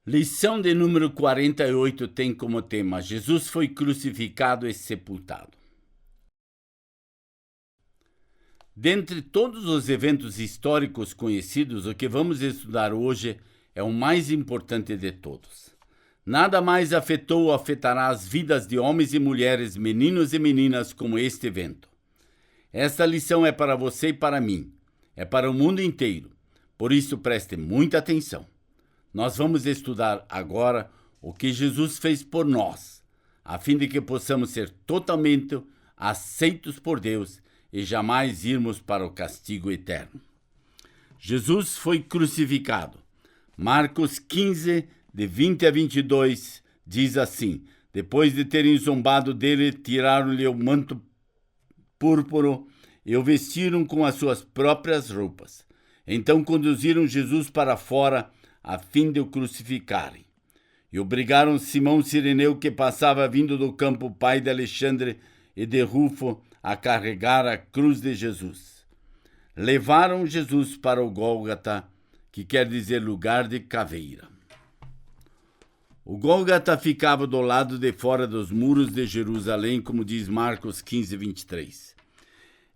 Lição de número 48 tem como tema: Jesus foi crucificado e sepultado. Dentre todos os eventos históricos conhecidos, o que vamos estudar hoje é o mais importante de todos. Nada mais afetou ou afetará as vidas de homens e mulheres, meninos e meninas, como este evento. Esta lição é para você e para mim, é para o mundo inteiro, por isso preste muita atenção. Nós vamos estudar agora o que Jesus fez por nós, a fim de que possamos ser totalmente aceitos por Deus e jamais irmos para o castigo eterno. Jesus foi crucificado. Marcos 15, de 20 a 22, diz assim: depois de terem zombado dele, tiraram-lhe o manto púrpuro e o vestiram com as suas próprias roupas. Então conduziram Jesus para fora, a fim de o crucificarem. E obrigaram Simão Cireneu, que passava vindo do campo, pai de Alexandre e de Rufo, a carregar a cruz de Jesus. Levaram Jesus para o Gólgota, que quer dizer lugar de caveira. O Gólgota ficava do lado de fora dos muros de Jerusalém, como diz Marcos 15, 23.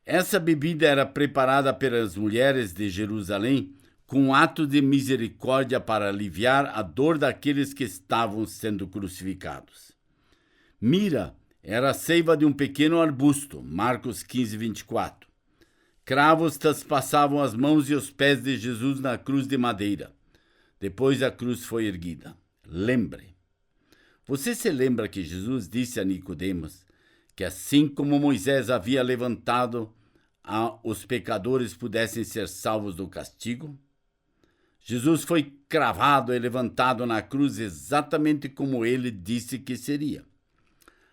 Essa bebida era preparada pelas mulheres de Jerusalém com um ato de misericórdia para aliviar a dor daqueles que estavam sendo crucificados. Mira era a seiva de um pequeno arbusto, Marcos 15, 24. Cravos traspassavam as mãos e os pés de Jesus na cruz de madeira. Depois a cruz foi erguida. Lembre. Você se lembra que Jesus disse a Nicodemos que assim como Moisés havia levantado os pecadores pudessem ser salvos do castigo? Jesus foi cravado e levantado na cruz exatamente como ele disse que seria.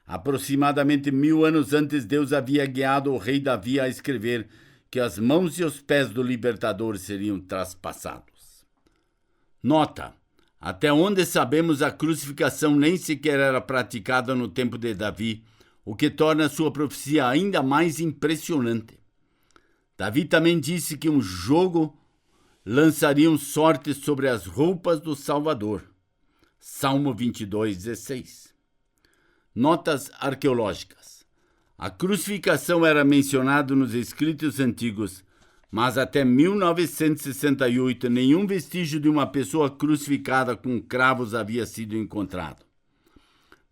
Aproximadamente 1000 anos antes, Deus havia guiado o rei Davi a escrever que as mãos e os pés do libertador seriam traspassados. Nota: até onde sabemos, a crucificação nem sequer era praticada no tempo de Davi, o que torna sua profecia ainda mais impressionante. Davi também disse que um jogo lançariam sorte sobre as roupas do Salvador. Salmo 22, 16. Notas arqueológicas. A crucificação era mencionada nos escritos antigos, mas até 1968 nenhum vestígio de uma pessoa crucificada com cravos havia sido encontrado.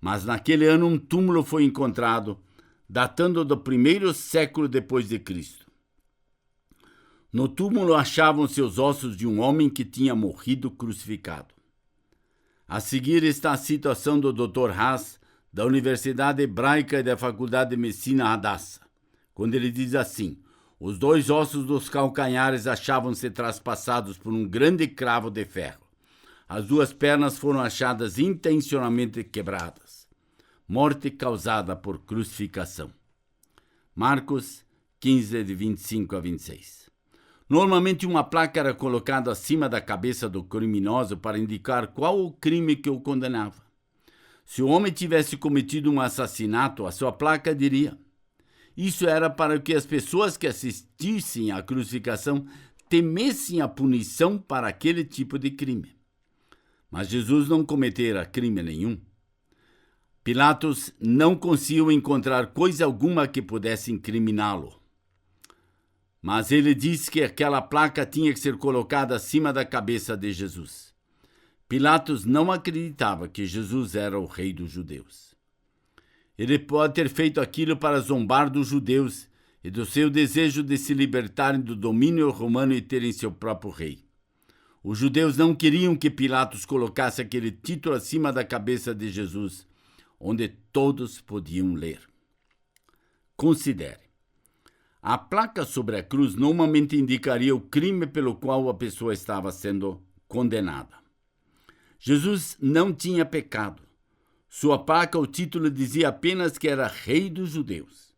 Mas naquele ano um túmulo foi encontrado, datando do 1º século depois de Cristo. No túmulo achavam-se os ossos de um homem que tinha morrido crucificado. A seguir está a citação do Dr. Haas, da Universidade Hebraica e da Faculdade de Medicina Hadassah, quando ele diz assim: os 2 ossos dos calcanhares achavam-se traspassados por um grande cravo de ferro. As 2 pernas foram achadas intencionalmente quebradas. Morte causada por crucificação. Marcos 15, de 25 a 26. Normalmente uma placa era colocada acima da cabeça do criminoso para indicar qual o crime que o condenava. Se o homem tivesse cometido um assassinato, a sua placa diria. Isso era para que as pessoas que assistissem à crucificação temessem a punição para aquele tipo de crime. Mas Jesus não cometera crime nenhum. Pilatos não conseguiu encontrar coisa alguma que pudesse incriminá-lo. Mas ele disse que aquela placa tinha que ser colocada acima da cabeça de Jesus. Pilatos não acreditava que Jesus era o rei dos judeus. Ele pode ter feito aquilo para zombar dos judeus e do seu desejo de se libertarem do domínio romano e terem seu próprio rei. Os judeus não queriam que Pilatos colocasse aquele título acima da cabeça de Jesus, onde todos podiam ler. Considere. A placa sobre a cruz normalmente indicaria o crime pelo qual a pessoa estava sendo condenada. Jesus não tinha pecado. Sua placa, o título, dizia apenas que era rei dos judeus.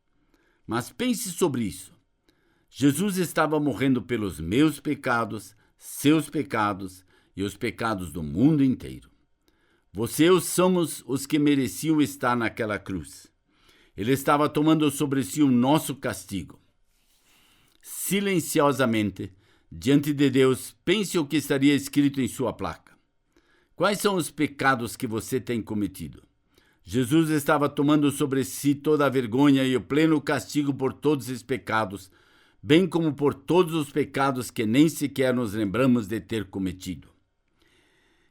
Mas pense sobre isso. Jesus estava morrendo pelos meus pecados, seus pecados e os pecados do mundo inteiro. Você e eu somos os que mereciam estar naquela cruz. Ele estava tomando sobre si o nosso castigo. Silenciosamente, diante de Deus, pense o que estaria escrito em sua placa. Quais são os pecados que você tem cometido? Jesus estava tomando sobre si toda a vergonha e o pleno castigo por todos esses pecados, bem como por todos os pecados que nem sequer nos lembramos de ter cometido.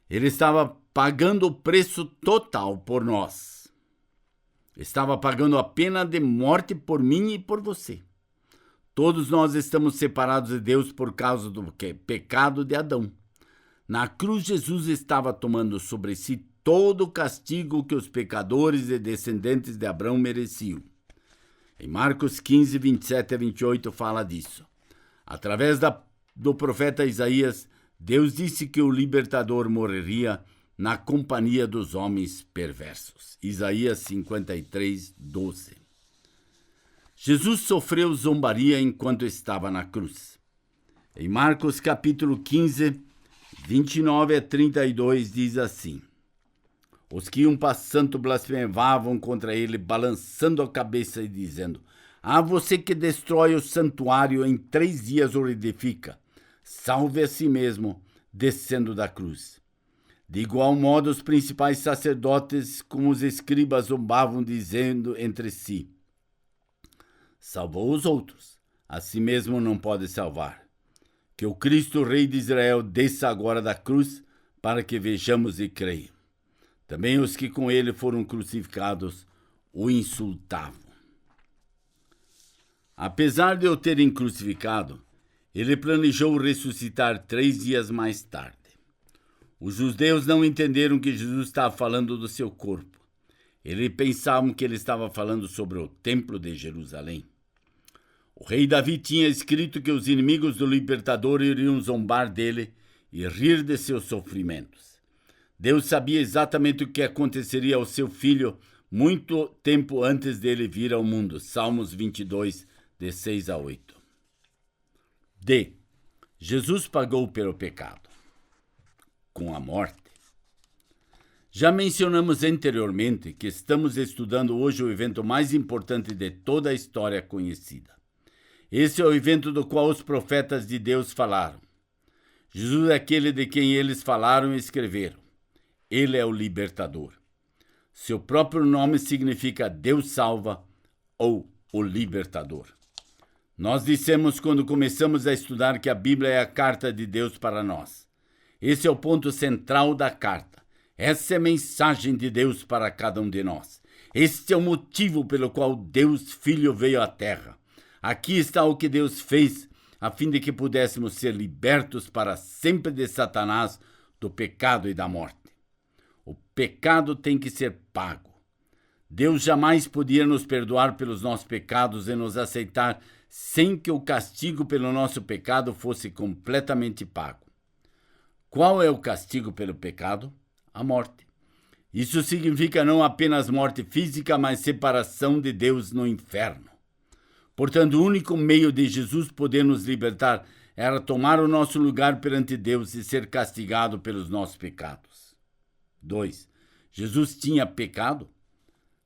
Ele estava pagando o preço total por nós. Estava pagando a pena de morte por mim e por você. Todos nós estamos separados de Deus por causa do pecado de Adão. Na cruz, Jesus estava tomando sobre si todo o castigo que os pecadores e descendentes de Abraão mereciam. Em Marcos 15, 27 a 28 fala disso. Através do profeta Isaías, Deus disse que o libertador morreria na companhia dos homens perversos. Isaías 53, 12. Jesus sofreu zombaria enquanto estava na cruz. Em Marcos capítulo 15, 29 a 32 diz assim: Os que iam passando blasfemavam contra ele, balançando a cabeça e dizendo: você que destrói o santuário, em 3 dias o reedifica, salve a si mesmo, descendo da cruz. De igual modo, os principais sacerdotes, como os escribas, zombavam, dizendo entre si: salvou os outros, a si mesmo não pode salvar. Que o Cristo, Rei de Israel, desça agora da cruz, para que vejamos e creiam. Também os que com ele foram crucificados o insultavam. Apesar de o terem crucificado, ele planejou ressuscitar 3 dias mais tarde. Os judeus não entenderam que Jesus estava falando do seu corpo. Eles pensavam que ele estava falando sobre o templo de Jerusalém. O rei Davi tinha escrito que os inimigos do libertador iriam zombar dele e rir de seus sofrimentos. Deus sabia exatamente o que aconteceria ao seu filho muito tempo antes dele vir ao mundo. Salmos 22, de 6 a 8. D. Jesus pagou pelo pecado. Com a morte. Já mencionamos anteriormente que estamos estudando hoje o evento mais importante de toda a história conhecida. Esse é o evento do qual os profetas de Deus falaram. Jesus é aquele de quem eles falaram e escreveram. Ele é o libertador. Seu próprio nome significa Deus salva ou o libertador. Nós dissemos quando começamos a estudar que a Bíblia é a carta de Deus para nós. Esse é o ponto central da carta. Essa é a mensagem de Deus para cada um de nós. Este é o motivo pelo qual Deus Filho veio à Terra. Aqui está o que Deus fez, a fim de que pudéssemos ser libertos para sempre de Satanás, do pecado e da morte. O pecado tem que ser pago. Deus jamais podia nos perdoar pelos nossos pecados e nos aceitar sem que o castigo pelo nosso pecado fosse completamente pago. Qual é o castigo pelo pecado? A morte. Isso significa não apenas morte física, mas separação de Deus no inferno. Portanto, o único meio de Jesus poder nos libertar era tomar o nosso lugar perante Deus e ser castigado pelos nossos pecados. 2. Jesus tinha pecado?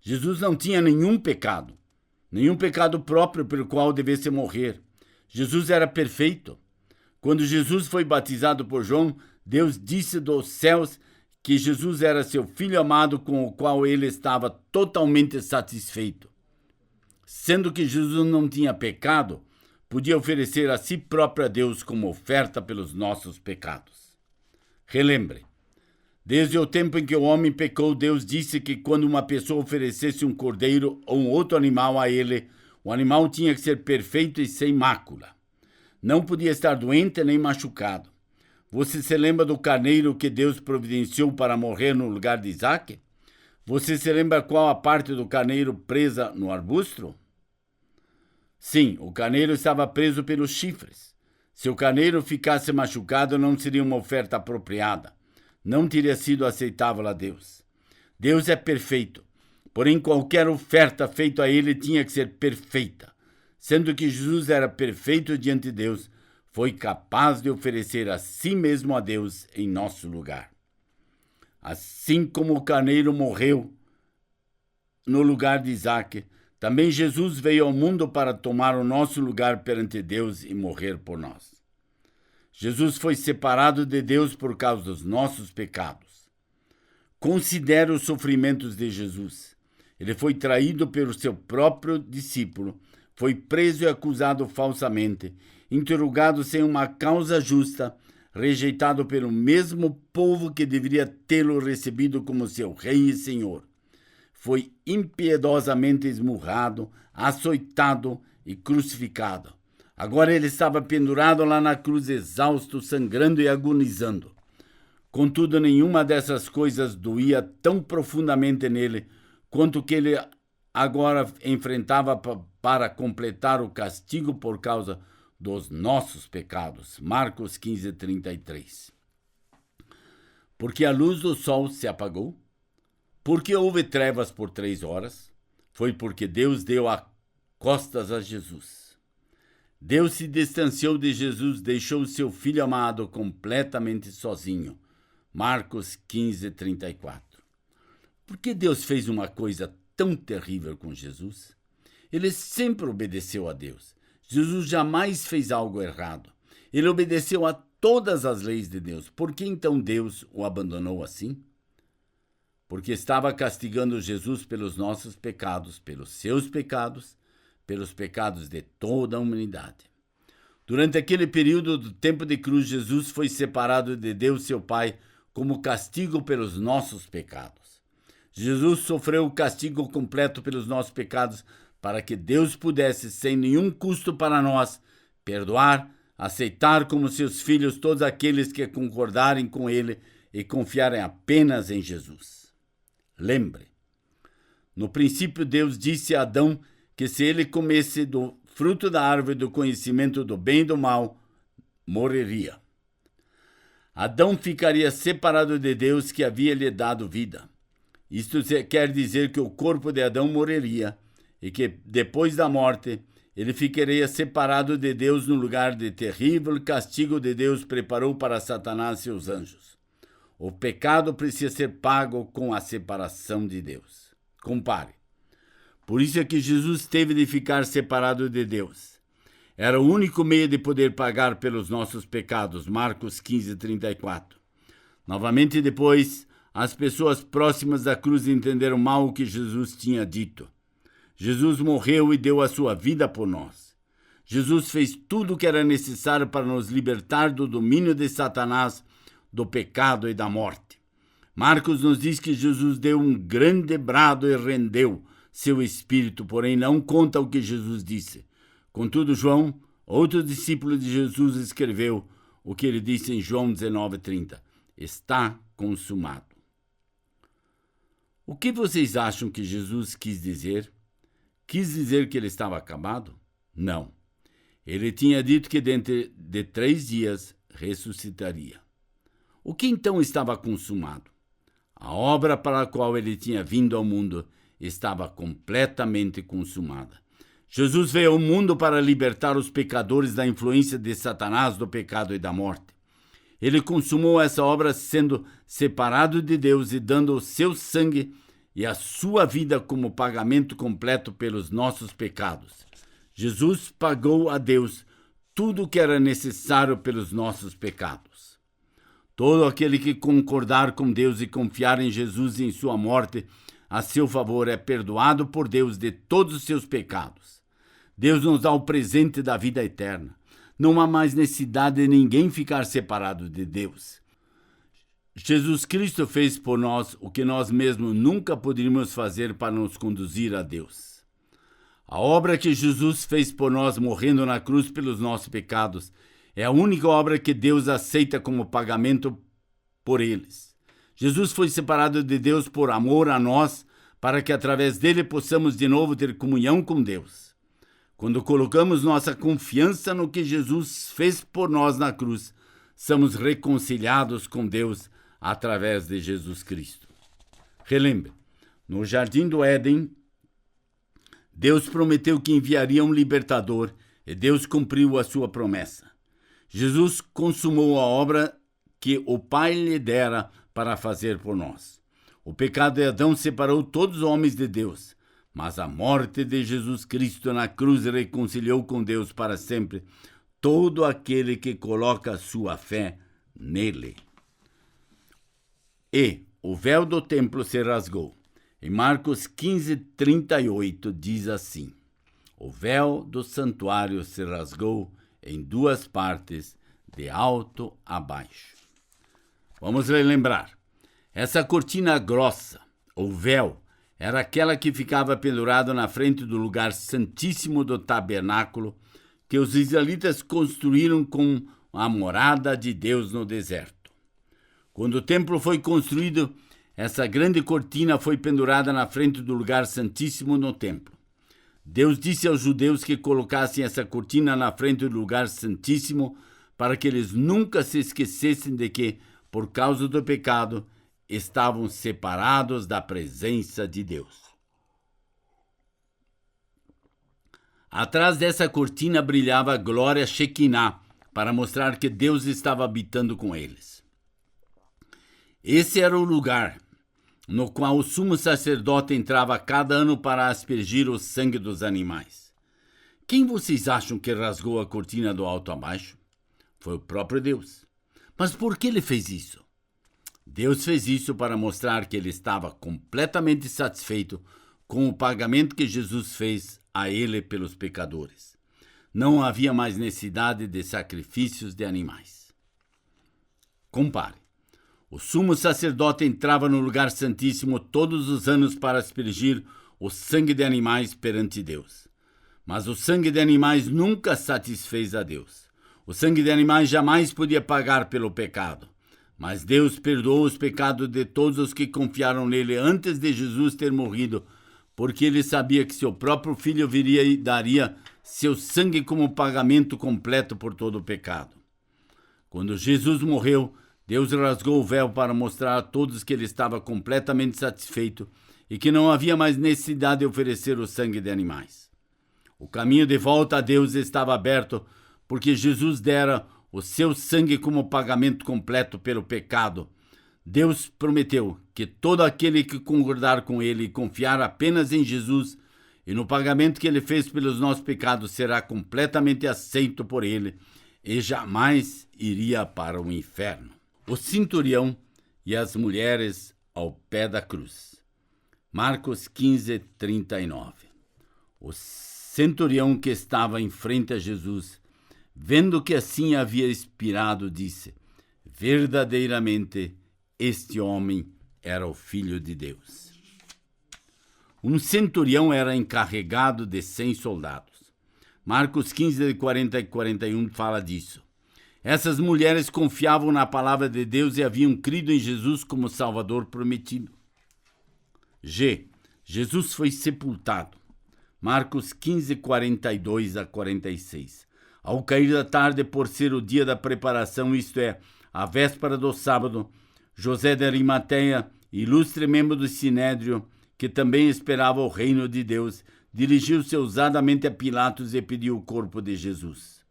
Jesus não tinha nenhum pecado próprio pelo qual devesse morrer. Jesus era perfeito. Quando Jesus foi batizado por João, Deus disse dos céus que Jesus era seu Filho amado, com o qual ele estava totalmente satisfeito. Sendo que Jesus não tinha pecado, podia oferecer a si próprio a Deus como oferta pelos nossos pecados. Relembre, desde o tempo em que o homem pecou, Deus disse que quando uma pessoa oferecesse um cordeiro ou um outro animal a ele, o animal tinha que ser perfeito e sem mácula. Não podia estar doente nem machucado. Você se lembra do carneiro que Deus providenciou para morrer no lugar de Isaque? Você se lembra qual a parte do carneiro presa no arbusto? Sim, o carneiro estava preso pelos chifres. Se o carneiro ficasse machucado, não seria uma oferta apropriada. Não teria sido aceitável a Deus. Deus é perfeito, porém qualquer oferta feita a ele tinha que ser perfeita. Sendo que Jesus era perfeito diante de Deus, foi capaz de oferecer a si mesmo a Deus em nosso lugar. Assim como o carneiro morreu no lugar de Isaque, também Jesus veio ao mundo para tomar o nosso lugar perante Deus e morrer por nós. Jesus foi separado de Deus por causa dos nossos pecados. Considere os sofrimentos de Jesus. Ele foi traído pelo seu próprio discípulo, foi preso e acusado falsamente, interrogado sem uma causa justa, rejeitado pelo mesmo povo que deveria tê-lo recebido como seu rei e senhor. Foi impiedosamente esmurrado, açoitado e crucificado. Agora ele estava pendurado lá na cruz, exausto, sangrando e agonizando. Contudo, nenhuma dessas coisas doía tão profundamente nele quanto que ele agora enfrentava para completar o castigo por causa dos nossos pecados. Marcos 15:33. Porque a luz do sol se apagou, porque houve trevas por 3 horas, foi porque Deus deu as costas a Jesus. Deus se distanciou de Jesus, deixou seu filho amado completamente sozinho. Marcos 15:34. Por que Deus fez uma coisa tão terrível com Jesus? Ele sempre obedeceu a Deus. Jesus jamais fez algo errado. Ele obedeceu a todas as leis de Deus. Por que então Deus o abandonou assim? Porque estava castigando Jesus pelos nossos pecados, pelos seus pecados, pelos pecados de toda a humanidade. Durante aquele período do tempo de cruz, Jesus foi separado de Deus, seu Pai, como castigo pelos nossos pecados. Jesus sofreu o castigo completo pelos nossos pecados para que Deus pudesse, sem nenhum custo para nós, perdoar, aceitar como seus filhos todos aqueles que concordarem com Ele e confiarem apenas em Jesus. Lembre, no princípio Deus disse a Adão que se ele comesse do fruto da árvore do conhecimento do bem e do mal, morreria. Adão ficaria separado de Deus que havia lhe dado vida. Isto quer dizer que o corpo de Adão morreria e que, depois da morte, ele ficaria separado de Deus no lugar de terrível castigo de Deus preparou para Satanás e seus anjos. O pecado precisa ser pago com a separação de Deus. Compare. Por isso é que Jesus teve de ficar separado de Deus. Era o único meio de poder pagar pelos nossos pecados. Marcos 15:34. Novamente depois, as pessoas próximas da cruz entenderam mal o que Jesus tinha dito. Jesus morreu e deu a sua vida por nós. Jesus fez tudo o que era necessário para nos libertar do domínio de Satanás, do pecado e da morte. Marcos nos diz que Jesus deu um grande brado e rendeu seu espírito, porém não conta o que Jesus disse. Contudo, João, outro discípulo de Jesus, escreveu o que ele disse em João 19:30. Está consumado. O que vocês acham que Jesus quis dizer? Quis dizer que ele estava acabado? Não. Ele tinha dito que dentro de 3 dias ressuscitaria. O que então estava consumado? A obra para a qual ele tinha vindo ao mundo estava completamente consumada. Jesus veio ao mundo para libertar os pecadores da influência de Satanás, do pecado e da morte. Ele consumou essa obra sendo separado de Deus e dando o seu sangue e a sua vida como pagamento completo pelos nossos pecados. Jesus pagou a Deus tudo o que era necessário pelos nossos pecados. Todo aquele que concordar com Deus e confiar em Jesus e em sua morte a seu favor é perdoado por Deus de todos os seus pecados. Deus nos dá o presente da vida eterna. Não há mais necessidade de ninguém ficar separado de Deus. Jesus Cristo fez por nós o que nós mesmos nunca poderíamos fazer para nos conduzir a Deus. A obra que Jesus fez por nós morrendo na cruz pelos nossos pecados é a única obra que Deus aceita como pagamento por eles. Jesus foi separado de Deus por amor a nós, para que através dele possamos de novo ter comunhão com Deus. Quando colocamos nossa confiança no que Jesus fez por nós na cruz, somos reconciliados com Deus através de Jesus Cristo. Relembre, no Jardim do Éden, Deus prometeu que enviaria um libertador e Deus cumpriu a sua promessa. Jesus consumou a obra que o Pai lhe dera para fazer por nós. O pecado de Adão separou todos os homens de Deus, mas a morte de Jesus Cristo na cruz reconciliou com Deus para sempre todo aquele que coloca sua fé nele. E o véu do templo se rasgou. Em Marcos 15:38 diz assim: o véu do santuário se rasgou em duas partes, de alto a baixo. Vamos relembrar. Essa cortina grossa, ou véu, era aquela que ficava pendurada na frente do lugar santíssimo do tabernáculo que os israelitas construíram com a morada de Deus no deserto. Quando o templo foi construído, essa grande cortina foi pendurada na frente do lugar santíssimo no templo. Deus disse aos judeus que colocassem essa cortina na frente do lugar santíssimo para que eles nunca se esquecessem de que, por causa do pecado, estavam separados da presença de Deus. Atrás dessa cortina brilhava a glória Shekinah, para mostrar que Deus estava habitando com eles. Esse era o lugar no qual o sumo sacerdote entrava cada ano para aspergir o sangue dos animais. Quem vocês acham que rasgou a cortina do alto a baixo? Foi o próprio Deus. Mas por que ele fez isso? Deus fez isso para mostrar que ele estava completamente satisfeito com o pagamento que Jesus fez a ele pelos pecadores. Não havia mais necessidade de sacrifícios de animais. Compare. O sumo sacerdote entrava no lugar santíssimo todos os anos para aspergir o sangue de animais perante Deus. Mas o sangue de animais nunca satisfez a Deus. O sangue de animais jamais podia pagar pelo pecado. Mas Deus perdoou os pecados de todos os que confiaram nele antes de Jesus ter morrido, porque ele sabia que seu próprio filho viria e daria seu sangue como pagamento completo por todo o pecado. Quando Jesus morreu, Deus rasgou o véu para mostrar a todos que ele estava completamente satisfeito e que não havia mais necessidade de oferecer o sangue de animais. O caminho de volta a Deus estava aberto porque Jesus dera o seu sangue como pagamento completo pelo pecado. Deus prometeu que todo aquele que concordar com ele e confiar apenas em Jesus e no pagamento que ele fez pelos nossos pecados será completamente aceito por ele e jamais iria para o inferno. O centurião e as mulheres ao pé da cruz. Marcos 15:39. O centurião que estava em frente a Jesus, vendo que assim havia expirado, disse: verdadeiramente, este homem era o Filho de Deus. Um centurião era encarregado de 100 soldados. Marcos 15:40 e 41 fala disso. Essas mulheres confiavam na palavra de Deus e haviam crido em Jesus como Salvador prometido. Jesus foi sepultado. Marcos 15:42 a 46. Ao cair da tarde, por ser o dia da preparação, isto é, a véspera do sábado, José de Arimateia, ilustre membro do Sinédrio, que também esperava o reino de Deus, dirigiu-se ousadamente a Pilatos e pediu o corpo de Jesus.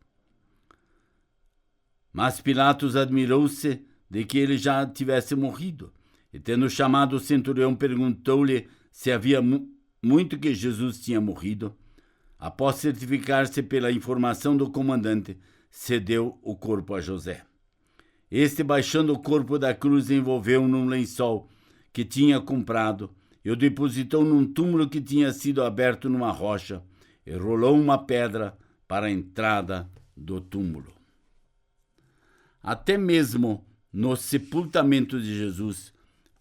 Mas Pilatos admirou-se de que ele já tivesse morrido, e tendo chamado o centurião, perguntou-lhe se havia muito que Jesus tinha morrido. Após certificar-se pela informação do comandante, cedeu o corpo a José. Este, baixando o corpo da cruz, envolveu num lençol que tinha comprado e o depositou num túmulo que tinha sido aberto numa rocha e rolou uma pedra para a entrada do túmulo. Até mesmo no sepultamento de Jesus,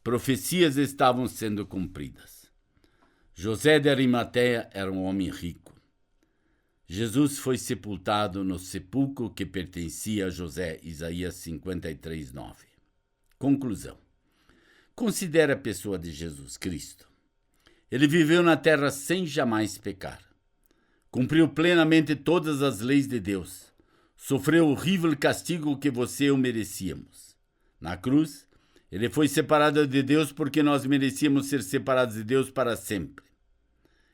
profecias estavam sendo cumpridas. José de Arimateia era um homem rico. Jesus foi sepultado no sepulcro que pertencia a José, Isaías 53:9. Conclusão. Considere a pessoa de Jesus Cristo. Ele viveu na terra sem jamais pecar. Cumpriu plenamente todas as leis de Deus. Sofreu o horrível castigo que você e eu merecíamos. Na cruz, ele foi separado de Deus porque nós merecíamos ser separados de Deus para sempre.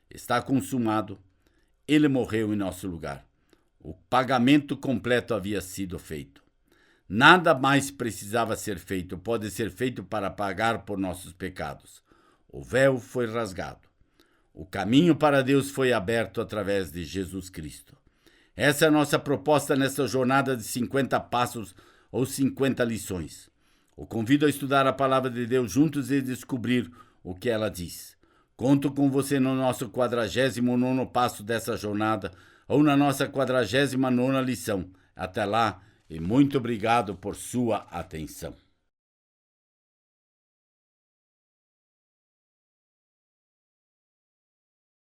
Está consumado. Ele morreu em nosso lugar. O pagamento completo havia sido feito. Nada mais precisava ser feito, pode ser feito para pagar por nossos pecados. O véu foi rasgado. O caminho para Deus foi aberto através de Jesus Cristo. Essa é a nossa proposta nessa jornada de 50 passos ou 50 lições. O convido a estudar a palavra de Deus juntos e descobrir o que ela diz. Conto com você no nosso 49º passo dessa jornada ou na nossa 49ª lição. Até lá e muito obrigado por sua atenção.